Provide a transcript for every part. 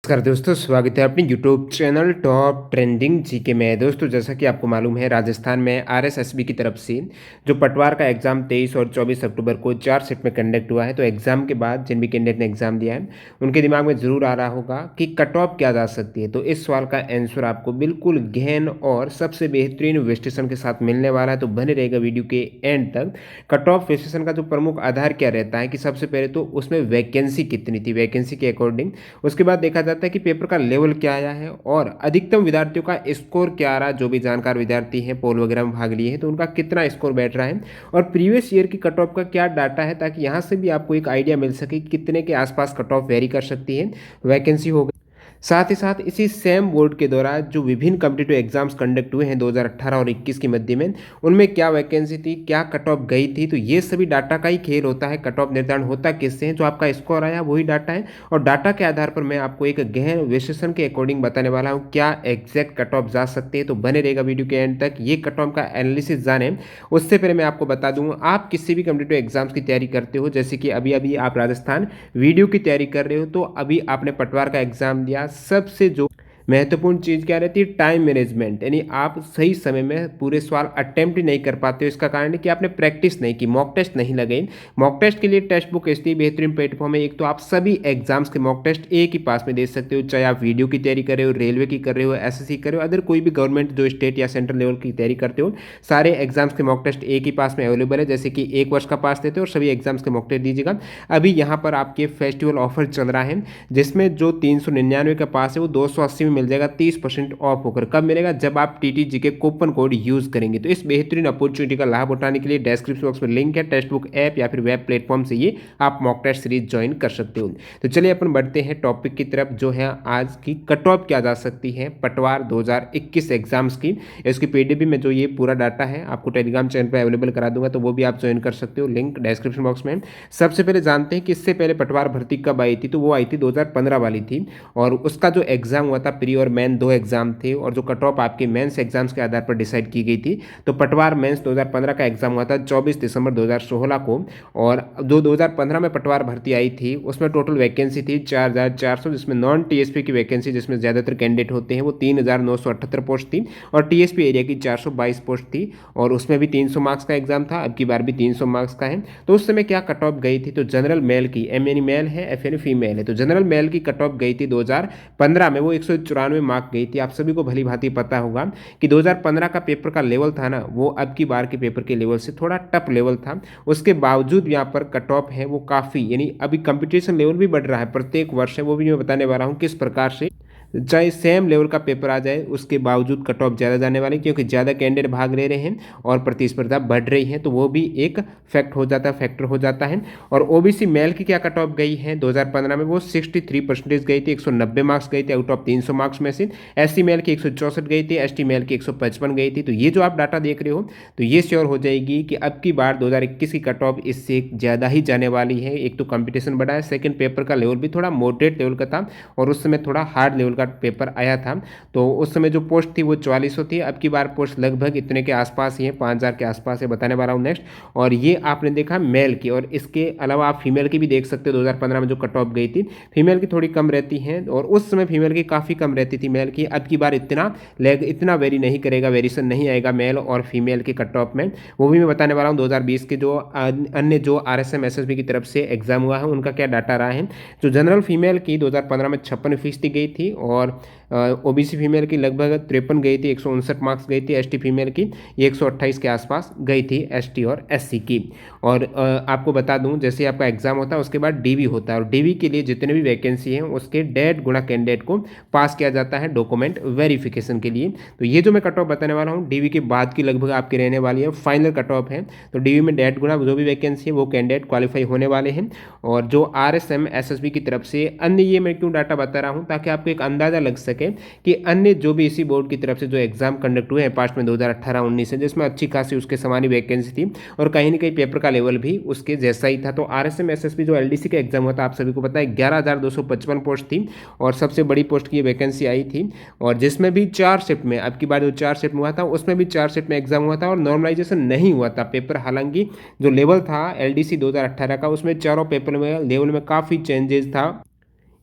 नमस्कार दोस्तों, स्वागत है अपने YouTube channel top trending GK में। दोस्तों, जैसा कि आपको मालूम है, राजस्थान में आरएसएसबी की तरफ से जो पटवार का एग्ज़ाम 23 और 24 अक्टूबर को 4 शिफ्ट में कंडक्ट हुआ है। तो एग्ज़ाम के बाद जिन भी कैंडिडेट ने एग्ज़ाम दिया है, उनके दिमाग में ज़रूर आ रहा होगा कि कट ऑफ क्या जा सकती है। तो इस सवाल का आंसर आपको बिल्कुल गहन और सबसे बेहतरीन विश्लेषण के साथ मिलने वाला है। तो बने रहेगा वीडियो के एंड तक। कट ऑफ विश्लेषण का जो प्रमुख आधार क्या रहता है कि सबसे पहले तो उसमें वैकेंसी कितनी थी, वैकेंसी के अकॉर्डिंग। उसके बाद देखा जाता है कि पेपर का लेवल क्या आया है और अधिकतम विद्यार्थियों का स्कोर क्या आ रहा है। जो भी जानकार विद्यार्थी हैं, पोल वगैरह में भाग लिए हैं, तो उनका कितना स्कोर बैठ रहा है और प्रीवियस ईयर की कट ऑफ का क्या डाटा है, ताकि यहाँ से भी आपको एक आइडिया मिल सके कि कितने के आसपास कट ऑफ वेरी कर सकती है, वैकेंसी हो। साथ ही साथ इसी सेम बोर्ड के द्वारा जो विभिन्न कॉम्पिटिटिव एग्जाम्स कंडक्ट हुए हैं 2018 और 21 के मध्य में, उनमें क्या वैकेंसी थी, क्या कट ऑफ गई थी। तो ये सभी डाटा का ही खेल होता है। कट ऑफ निर्धारण होता किससे है? जो आपका स्कोर आया वही डाटा है, और डाटा के आधार पर मैं आपको एक गहन विश्लेषण के अकॉर्डिंग बताने वाला हूँ क्या एग्जैक्ट कट ऑफ जा सकते हैं। तो बने रहेगा वीडियो के एंड तक। ये कट ऑफ का एनालिसिस जाने उससे पहले मैं आपको बता दूँ, आप किसी भी कॉम्पिटिटिव एग्जाम्स की तैयारी करते हो, जैसे कि अभी अभी आप राजस्थान वीडियो की तैयारी कर रहे हो, तो अभी आपने पटवार का एग्जाम दिया, सबसे जो महत्वपूर्ण चीज़ क्या रहती है? Time management. यानी आप सही समय में पूरे सवाल अटेम्प्ट ही नहीं कर पाते हो। इसका कारण है कि आपने प्रैक्टिस नहीं की, मॉक टेस्ट नहीं लगाई। मॉक टेस्ट के लिए टेक्स्ट बुक इसलिए बेहतरीन प्लेटफॉर्म है। एक तो आप सभी एग्जाम्स के मॉक टेस्ट एक ही पास में दे सकते हो, चाहे आप वीडियो की तैयारी कर रहे हो, रेलवे की कर रहे हो, एसएससी कर रहे हो, अदर कोई भी गवर्नमेंट जो स्टेट या सेंट्रल लेवल की तैयारी करते हो, सारे एग्जाम्स के मॉक टेस्ट एक ही पास में अवेलेबल है। जैसे कि 1 वर्ष का पास देते हो और सभी एग्जाम्स के मॉक टेस्ट दीजिएगा। अभी यहाँ पर आपके फेस्टिवल ऑफर चल रहा है, जिसमें जो 399 का पास है वो 280 में मिल जाएगा, 30% ऑफ होकर। कब मिलेगा? जब आप टीटीजी के कूपन कोड यूज करेंगे। तो इस बेहतरीन अपॉर्चुनिटी का लाभ उठाने के लिए डिस्क्रिप्शन बॉक्स में लिंक है, टेक्स्ट बुक ऐप या फिर वेब प्लेटफॉर्म से ये आप मॉक टेस्ट सीरीज ज्वाइन कर सकते हो। तो चलिए अपन बढ़ते हैं टॉपिक की तरफ, जो है आज की कट ऑफ क्या जा सकती है पटवार 2021 एग्जाम्स की। इसकी पीडीएफ में जो ये पूरा डाटा है आपको टेलीग्राम चैनल पर अवेलेबल करा दूंगा, तो वो भी आप ज्वाइन कर सकते हो, लिंक डिस्क्रिप्शन बॉक्स में। सबसे पहले जानते हैं कि इससे पहले पटवार भर्ती कब आई थी। तो वो आई थी 2015 वाली थी, और उसका जो एग्जाम हुआ था, प्री और मेन दो एग्जाम थे, और जो कट ऑफ आपके मेंस एग्जाम्स के आधार पर डिसाइड की गई थी। तो पटवार मेंस 2015 का एग्जाम हुआ था 24 दिसंबर 2016 को, और जो 2015 में पटवार भर्ती आई थी उसमें टोटल वैकेंसी थी 4400, जिसमें नॉन टीएसपी की वैकेंसी, जिसमें ज़्यादातर कैंडिडेट होते हैं, वो 3978 पोस्ट थी, और टीएसपी एरिया की 422 पोस्ट थी, और उसमें भी 300 मार्क्स का एग्जाम था। अब की बार भी 300 मार्क्स का है। तो उस समय क्या कट ऑफ गई थी? तो जनरल मेल की, एम यानी मेल है, एफ यानी फीमेल है, तो जनरल मेल की कट ऑफ गई थी 2015 में, वो 194 मार्क गई थी। आप सभी को भली भांति पता होगा कि 2015 का पेपर का लेवल था ना, वो अब की बार के पेपर के लेवल से थोड़ा टफ लेवल था। उसके बावजूद यहाँ पर कट ऑफ है वो काफ़ी, यानी अभी कंपटीशन लेवल भी बढ़ रहा है प्रत्येक वर्ष है, वो भी मैं बताने वाला हूँ किस प्रकार से। चाहे सेम लेवल का पेपर आ जाए, उसके बावजूद कट ऑफ ज़्यादा जाने वाली, क्योंकि ज़्यादा कैंडिडेट भाग ले रहे हैं और प्रतिस्पर्धा बढ़ रही है, तो वो भी एक फैक्टर हो जाता है। और ओबीसी मेल की क्या कट ऑफ गई है 2015 में? वो 63% गई थी, 190 मार्क्स गई थी आउट ऑफ 300 मार्क्स में से। एससी मेल की 164 गई थी, एसटी मेल की 155 गई थी। तो ये जो आप डाटा देख रहे हो, तो ये श्योर हो जाएगी कि अब की बार 2021 की कट ऑफ इससे ज़्यादा ही जाने वाली है। एक तो कंपटीशन बढ़ा है, सेकेंड पेपर का लेवल भी थोड़ा मॉडरेट लेवल का था, और उस समय थोड़ा हार्ड लेवल का पेपर आया था। तो उस समय जो पोस्ट थी वो 4400 थी, अब की बार पोस्ट लगभग इतने के आसपास ही है, 5000 के आसपास है, बताने वाला हूँ नेक्स्ट। और ये आपने देखा मेल की, और इसके अलावा आप फीमेल की भी देख सकते हो। 2015 में जो कट ऑफ गई थी, फीमेल की थोड़ी कम रहती है, और उस समय फीमेल की काफ़ी कम रहती थी मेल की। अब की बार इतना वेरी नहीं करेगा, वेरिएशन नहीं आएगा मेल और फीमेल के कट ऑफ में। वो भी मैं बताने वाला हूँ 2020 के जो अन्य जो आरएसएम एसएसबी की तरफ से एग्जाम हुआ है, उनका क्या डाटा रहा है। जो जनरल फीमेल की 2015 में 56% गई थी, और ओबीसी फीमेल की लगभग 53 गई थी, 159 मार्क्स गई थी। एसटी फीमेल की ये 128 के आसपास गई थी, एसटी और एससी की। और आपको बता दूं, जैसे आपका एग्जाम होता है उसके बाद डीवी होता है, और डीवी के लिए जितने भी वैकेंसी हैं उसके 1.5 गुना कैंडिडेट को पास किया जाता है डॉक्यूमेंट वेरिफिकेशन के लिए। तो ये जो मैं कट ऑफ बताने वाला हूँ डीवी के बाद की लगभग आपकी रहने वाली है, फाइनल कट ऑफ है। तो डीवी में 1.5 गुना जो भी वैकेंसी है वो कैंडिडेट क्वालिफाई होने वाले हैं। और जो आरएसएम एसएसबी की तरफ से अन्य, ये मैं क्यों डाटा बता रहा हूँ, ताकि आपको एक अंदाजा लग सके कि अन्य जो भी इसी बोर्ड की तरफ से जो एग्जाम कंडक्ट हुए हैं पास्ट में 2018-19 से, जिसमें अच्छी खासी उसके समान वैकेंसी थी, और कहीं ना कहीं पेपर का लेवल भी उसके जैसा ही था। तो आरएसएम एसएसबी जो एलडीसी का एग्जाम हुआ था, आप सभी को पता है 11,255 पोस्ट थी, और सबसे बड़ी पोस्ट की वैकेंसी आई थी, और जिसमें भी 4 शिफ्ट में, अब की बार जो 4 शिफ्ट में हुआ था उसमें भी 4 शिफ्ट में एग्जाम हुआ था, और नॉर्मलाइजेशन नहीं हुआ था पेपर। हालांकि जो लेवल था एलडीसी 2018 का, उसमें चारों पेपर में लेवल में काफ़ी चेंजेस था।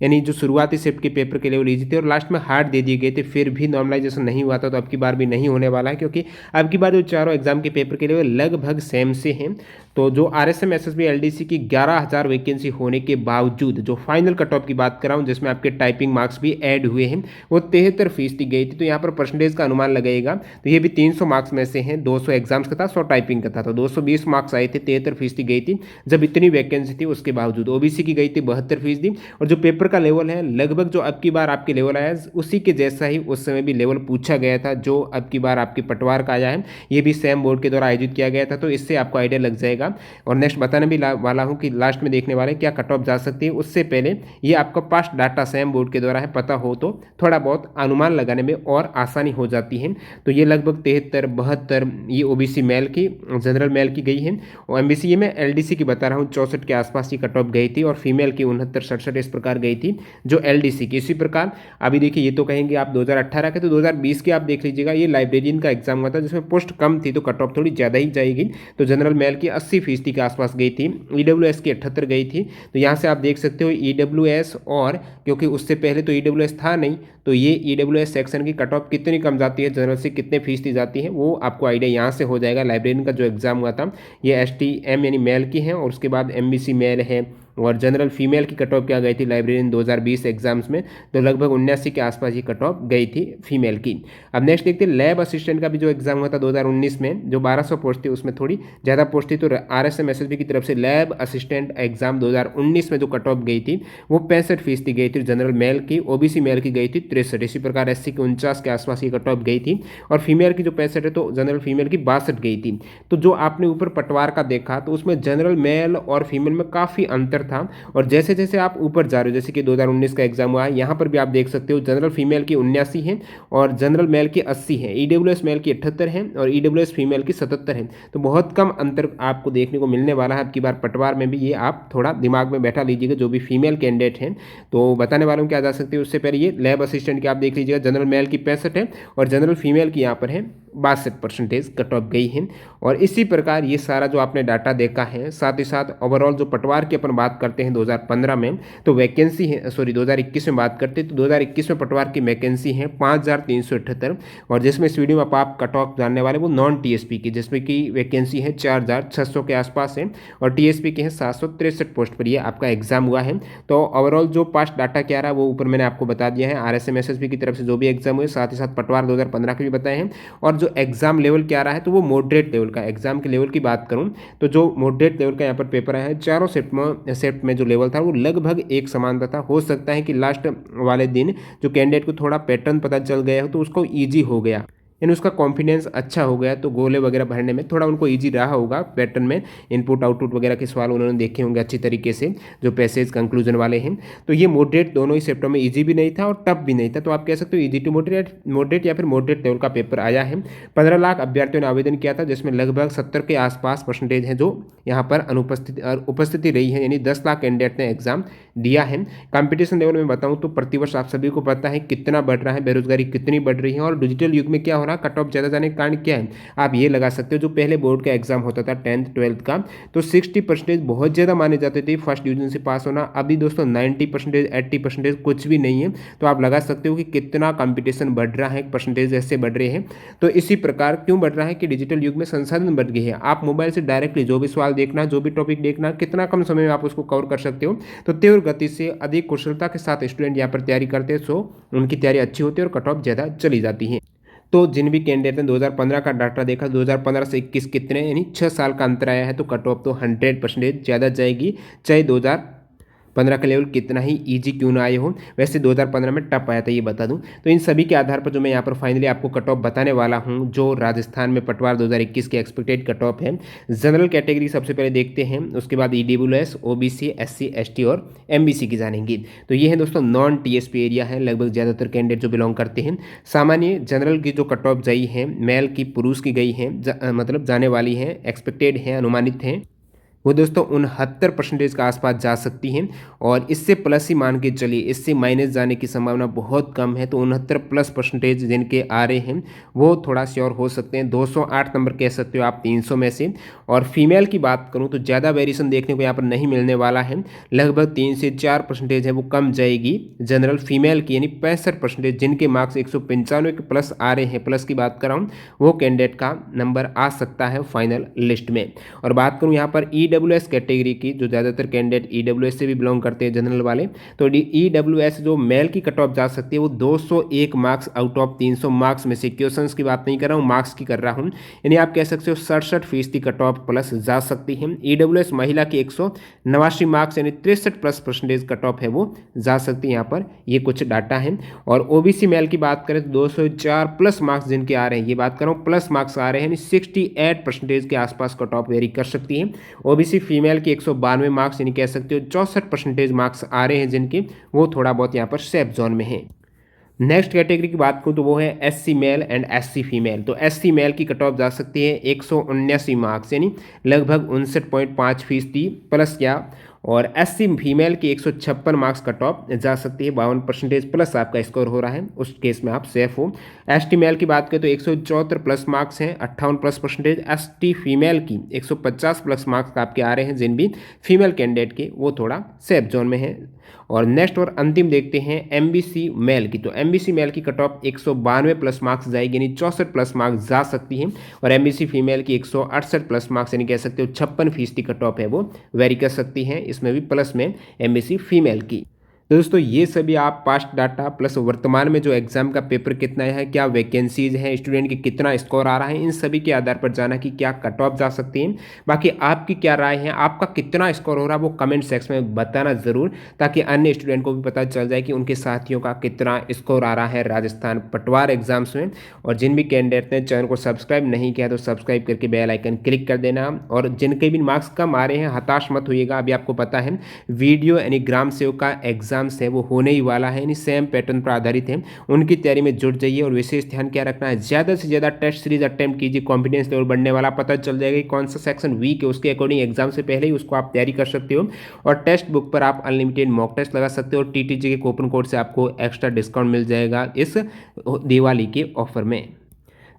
यानी जो शुरुआती शिफ्ट के पेपर के लेवल ईजी थे और लास्ट में हार्ड दे दिए गए थे, फिर भी नॉर्मलाइजेशन नहीं हुआ था। तो अब की बार भी नहीं होने वाला है, क्योंकि अब की बार जो चारों एग्जाम के पेपर के लेवल लगभग सेम से हैं। तो जो आरएसएम एसएसबी एलडीसी की 11,000 वैकेंसी होने के बावजूद जो फाइनल कट ऑफ की बात कर रहा हूँ, जिसमें आपके टाइपिंग मार्क्स भी ऐड हुए हैं, वो 73% गई थी। तो यहाँ पर परसेंटेज का अनुमान लगाइएगा, तो ये भी 300 मार्क्स में से हैं। 200 एग्जाम्स का था, 100 टाइपिंग का था, तो 220 मार्क्स आए थे। 73% गई थी जब इतनी वैकेंसी थी, उसके बावजूद। ओबीसी की गई थी 72%। और जो पेपर का लेवल है लगभग जो अब की बार आपके लेवल आया उसी के जैसा ही उस समय भी लेवल पूछा गया था, जो अब की बार आपकी पटवार का आया है। ये भी सेम बोर्ड के द्वारा आयोजित किया गया था, तो इससे आपको आइडिया लग जाएगा। और नेक्स्ट बताने भी वाला हूँ कि लास्ट में देखने वाले क्या कट ऑफ जा सकती है, उससे पहले ये आपका पास्ट डाटा सेम बोर्ड के द्वारा है, पता हो तो थोड़ा बहुत अनुमान लगाने में और आसानी हो जाती है। तो ये लगभग 73, 72 ये ओबीसी मेल की, जनरल मेल की गई है। और एमबीसी में एलडीसी की बता रहा हूँ 64 के आसपास की कट ऑफ गई थी, और फीमेल की 69, 67 इस प्रकार गई थी जो एलडीसी की। इसी प्रकार अभी देखिए, ये तो कहेंगे आप 2018 के, तो 2020 के आप देख लीजिएगा, ये लाइब्रेरियन का एग्जाम हुआ था जिसमें पोस्ट कम थी, तो कट ऑफ थोड़ी ज़्यादा ही जाएगी। तो जनरल मेल की 80% के आसपास गई थी, ईडब्ल्यूएस की 78 गई थी। तो यहाँ से आप देख सकते हो ईडब्ल्यूएस, और क्योंकि उससे पहले तो ईडब्ल्यूएस था नहीं, तो ये ईडब्ल्यूएस सेक्शन की कट ऑफ कितनी कम जाती है, जनरल से कितने फीसदी जाती है, वो आपको आइडिया यहाँ से हो जाएगा। लाइब्रेरियन का जो एग्जाम हुआ था ये एसटीएम यानी मेल की है, और उसके बाद एमबीसी मेल है। और जनरल फीमेल की कट ऑफ क्या गई थी लाइब्रेरियन 2020 एग्जाम्स में, तो लगभग 79 के आसपास ये कट ऑफ गई थी फीमेल की। अब नेक्स्ट देखते हैं लैब असिस्टेंट का भी जो एग्जाम हुआ था 2019 में, जो 1200 पोस्ट थी उसमें थोड़ी ज़्यादा पोस्ट थी। तो आरएसएम एसएसबी की तरफ से लैब असिस्टेंट एग्जाम 2019 में जो कट ऑफ गई थी वो 65% गई थी जनरल मेल की। ओबीसी मेल की गई थी 63। इसी प्रकार एससी की 49 के आसपास ये कट ऑफ गई थी, और फीमेल की जो 65 है, तो जनरल फीमेल की 62 गई थी। तो जो आपने ऊपर पटवार का देखा, तो उसमें जनरल मेल और फीमेल में काफ़ी अंतर था। और जैसे जैसे आप ऊपर जा रहे हो, जैसे कि 2019 का एग्जाम हुआ है, यहाँ पर भी आप देख सकते हो जनरल फीमेल की 79 है और जनरल मेल की 80 है, ईडब्ल्यूएस मेल की 78 है और ईडब्ल्यूएस फीमेल की 77 है। तो बहुत कम अंतर आपको देखने को मिलने वाला है। अब की बार पटवार में भी ये आप थोड़ा दिमाग में बैठा लीजिएगा, जो भी फीमेल कैंडिडेट हैं। तो बताने वालों क्या जा सकते हैं, उससे पहले ये लैब असिस्टेंट की आप देख लीजिएगा, जनरल मेल की 65 है और जनरल फीमेल की यहाँ पर है 62% कट ऑफ गई है। और इसी प्रकार ये सारा जो आपने डाटा देखा है, साथ ही साथ ओवरऑल जो पटवार की अपन बात करते हैं 2015 में, तो वैकेंसी है, सॉरी 2021 में बात करते हैं, तो 2021 में पटवार की वैकेंसी है 5378। और जिसमें इस वीडियो में आप कट ऑफ जानने वाले वो नॉन टीएसपी की, जिसमें की वैकेंसी है 4600 के आसपास है, और टीएसपी के हैं 763 पोस्ट पर ये आपका एग्जाम हुआ है। तो ओवरऑल जो पास्ट डाटा क्या रहा वो ऊपर मैंने आपको बता दिया है, आरएसएम एसएसबी की तरफ से जो भी एग्जाम हुए, साथ ही साथ पटवार 2015 के भी बताए हैं। और जो एग्जाम लेवल क्या रहा है, तो वो मॉडरेट लेवल का, एग्जाम के लेवल की बात करूं तो जो मॉडरेट लेवल का यहाँ पर पेपर आया है, चारों सेट में जो लेवल था वो लगभग एक समान था। हो सकता है कि लास्ट वाले दिन जो कैंडिडेट को थोड़ा पैटर्न पता चल गया हो, तो उसको ईजी हो गया, यानी उसका कॉन्फिडेंस अच्छा हो गया, तो गोले वगैरह भरने में थोड़ा उनको इजी रहा होगा। पैटर्न में इनपुट आउटपुट वगैरह के सवाल उन्होंने देखे होंगे अच्छी तरीके से, जो पैसेज कंक्लूजन वाले हैं। तो ये मॉडरेट दोनों ही सेप्टर में इजी भी नहीं था और टफ भी नहीं था, तो आप कह सकते हो इजी टू मॉडरेट या फिर मॉडरेट लेवल का पेपर आया है। 15 लाख अभ्यर्थियों ने आवेदन किया था, जिसमें लगभग 70 के आसपास परसेंटेज है जो यहाँ पर उपस्थिति रही है, यानी 10 लाख कैंडिडेट ने एग्जाम दिया है। कंपटीशन लेवल में बताऊँ तो प्रतिवर्ष आप सभी को पता है कितना बढ़ रहा है, बेरोजगारी कितनी बढ़ रही है, और डिजिटल युग में क्या हो रहा है, कट ऑफ ज़्यादा जाने के कारण क्या है आप ये लगा सकते हो। जो पहले बोर्ड का एग्जाम होता था 10th 12th का, तो 60% बहुत ज़्यादा माने जाते थे फर्स्ट डिवीजन से पास होना। अभी दोस्तों 90%, 80% कुछ भी नहीं है। तो आप लगा सकते हो कि कितना कंपटीशन बढ़ रहा है, परसेंटेज ऐसे बढ़ रहे हैं। तो इसी प्रकार क्यों बढ़ रहा है कि डिजिटल युग में संसाधन बढ़ गए हैं। आप मोबाइल से डायरेक्टली जो भी सवाल देखना, जो भी टॉपिक देखना, कितना कम समय में आप उसको कवर कर सकते हो। तो तीव्र गति से अधिक कुशलता के साथ स्टूडेंट यहाँ पर तैयारी करते हैं, सो उनकी तैयारी अच्छी होती है और कट ऑफ ज़्यादा चली जाती है। तो जिन भी कैंडिडेट ने 2015 का डाटा देखा, 2015 से 21 कितने, यानी 6 साल का अंतर आया है, तो कट ऑफ तो 100% ज़्यादा जाएगी, चाहे 2015 का लेवल कितना ही इजी क्यों ना आए हो। वैसे 2015 में टप आया था, ये बता दूं। तो इन सभी के आधार पर जो मैं यहाँ पर फाइनली आपको कट ऑफ बताने वाला हूं, जो राजस्थान में पटवार 2021 के एक्सपेक्टेड कट ऑफ है। जनरल कैटेगरी सबसे पहले देखते हैं, उसके बाद ईडब्ल्यूएस, ओबीसी, एससी, एसटी और एमबीसी की जानेंगे। तो ये है दोस्तों नॉन टीएसपी एरिया है, लगभग ज़्यादातर कैंडिडेट जो बिलोंग करते हैं। सामान्य जनरल की जो कट ऑफ गई है, मेल की, पुरुष की गई है, मतलब जाने वाली है, एक्सपेक्टेड है, अनुमानित है, वो दोस्तों 69% के आसपास जा सकती हैं और इससे प्लस ही मान के चलिए, इससे माइनस जाने की संभावना बहुत कम है। तो 69+% जिनके आ रहे हैं वो थोड़ा श्योर हो सकते हैं। 208 नंबर कह सकते हो आप 300 में से। और फीमेल की बात करूं तो ज़्यादा वेरिएशन देखने को यहाँ पर नहीं मिलने वाला है, लगभग 3 से 4% है वो कम जाएगी जनरल फीमेल की, यानी 65% जिनके मार्क्स 195 के प्लस आ रहे हैं, प्लस की बात कर रहा हूँ, वो कैंडिडेट का नंबर आ सकता है फाइनल लिस्ट में। और बात करूँ यहाँ पर EWS कैटेगरी की, जो ज़्यादातर कैंडिडेट EWS से भी बिलोंग करते हैं जनरल वाले, तो EWS जो मेल की कट ऑफ जा सकती है वो 201 मार्क्स आउट ऑफ 300 मार्क्स में से, क्वेश्चंस की बात नहीं कर रहा हूँ, मार्क्स की कर रहा हूँ, यानी आप कह सकते हो 67% कट ऑफ प्लस जा सकती है। EWS महिला की 189 मार्क्स यानी 63+% कट ऑफ है वो जा सकती है यहाँ पर, ये कुछ डाटा है। और OBC मेल की बात करें तो 204 प्लस मार्क्स जिनके आ रहे हैं, ये बात कर रहा हूँ प्लस मार्क्स आ रहे हैं, यानी 68% के आसपास कट ऑफ वेरी कर सकती है। OBC फीमेल की 192 मार्क्स यानी कह सकते हो 64% मार्क्स आ रहे हैं जिनके, वो थोड़ा बहुत यहाँ पर सेफ जोन में है। नेक्स्ट कैटेगरी की बात करूँ तो वो है SC male and SC female. तो SC मेल की कट ऑफ जा सकती है 179 मार्क्स यानी लगभग 59.5% प्लस क्या, और SC फीमेल की 156 मार्क्स कट ऑफ जा सकती है, 52% प्लस आपका स्कोर हो रहा है, उस केस में आप सेफ हो। ST मेल की बात करें तो 174 प्लस मार्क्स हैं, 58+%। ST फीमेल की 150 प्लस मार्क्स आपके आ रहे हैं जिन भी फीमेल कैंडिडेट के, वो थोड़ा सेफ जोन में है। और नेक्स्ट और अंतिम देखते हैं MBC मेल की। तो MBC मेल की कट ऑफ 192 प्लस मार्क्स जाएगी यानी 64 प्लस मार्क्स जा सकती हैं, और MBC फीमेल की 168 प्लस मार्क्स यानी कह सकते हो 56% कट ऑफ है वो वेरी कर सकती हैं, इसमें भी प्लस में MBC फीमेल की। तो दोस्तों ये सभी आप पास्ट डाटा प्लस वर्तमान में जो एग्जाम का पेपर कितना है, क्या वैकेंसीज हैं, स्टूडेंट की कितना स्कोर आ रहा है, इन सभी के आधार पर जाना कि क्या कट ऑफ जा सकती हैं। बाकी आपकी क्या राय है, आपका कितना स्कोर हो रहा है वो कमेंट सेक्शन में बताना ज़रूर, ताकि अन्य स्टूडेंट को भी पता चल जाए कि उनके साथियों का कितना स्कोर आ रहा है राजस्थान पटवार एग्जाम्स में। और जिन भी कैंडिडेट ने चैनल को सब्सक्राइब नहीं किया तो सब्सक्राइब करके बेल आइकन क्लिक कर देना। और जिनके भी मार्क्स कम आ रहे हैं हताश मत होइएगा, अभी आपको पता है वीडियो यानी ग्राम सेवक का एग्जाम है वो होने ही वाला है, यानी सेम पैटर्न पर आधारित है, उनकी तैयारी में जुट जाइए। और विशेष ध्यान क्या रखना है, ज़्यादा से ज़्यादा टेस्ट सीरीज अटेम्प्ट कीजिए, कॉन्फिडेंस लेवल बढ़ने वाला पता चल जाएगा कि कौन सा सेक्शन वीक है, उसके अकॉर्डिंग एग्जाम से पहले ही उसको आप तैयारी कर सकते हो। और टेस्ट बुक पर आप अनलिमिटेड मॉक टेस्ट लगा सकते हो, और TTG के कूपन कोड से आपको एक्स्ट्रा डिस्काउंट मिल जाएगा इस दिवाली के ऑफर में।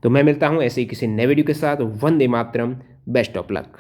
तो मैं मिलता हूँ ऐसे ही किसी नए वीडियो के साथ। Vande Mataram, best of luck.